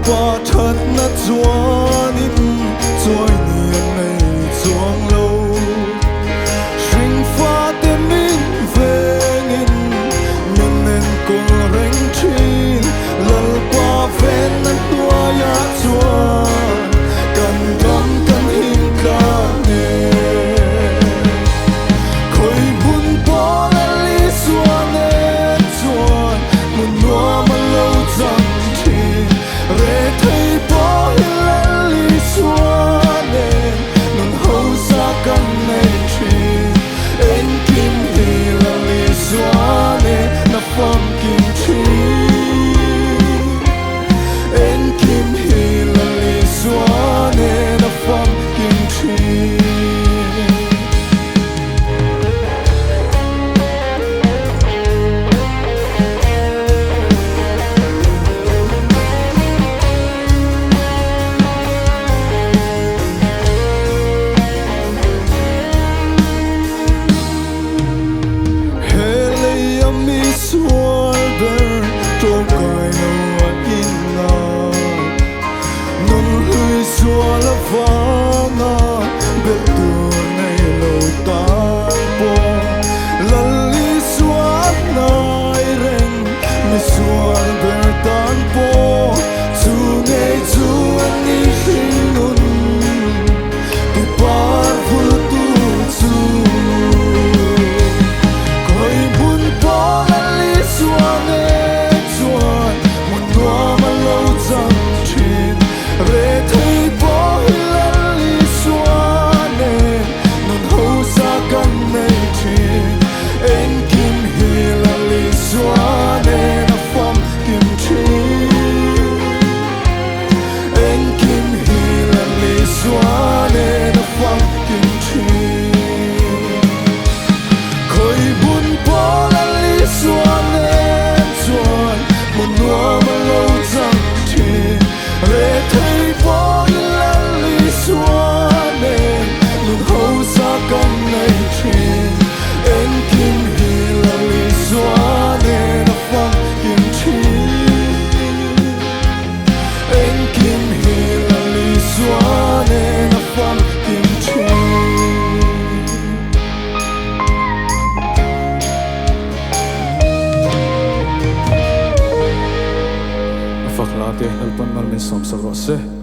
qua thật nát doa nín trôi niềm này chuông lâu sinh pha tên mình về nghìn nhân nên cô rèn chín lần qua ven nát doa ya chua cần đón cần hình ca nè khơi buồn bỏ lên lý xua nên chuồn muốn noa mà lâu dần re thấy bỏ lên lý xua nên nôn hậu xa căn này chỉ em kim hi là lý xua nên na phong kim chi em kim hi là lý xua nên na phong kim chi Isua ber trôi cài nâu in na nung hơi xua la vanga bet tu này lâu tan po lần li xua nai reng mi xua ber tan po chu ngày chu anh đi xin nun ti par vul tu chu coi buồn bỏ xua nè chuồn một noa mà lâu dần chín re thấy bỏ lên lý xua nè nôn hậu xa căn này chín em kim hi là lý xua nè na phong kim chi em kim hi là lý xua nè na phong kim chi khơi buồn bỏ lên lý xua một noa mà lâu dần chín re thấy bỏ lên lý xua nên nôn hậu xa căn này chín em kim hi là lý xua nên na phong kim chi em kim hi là lý xua nên na phong kim chi Fakla te helpan mal min som sa rose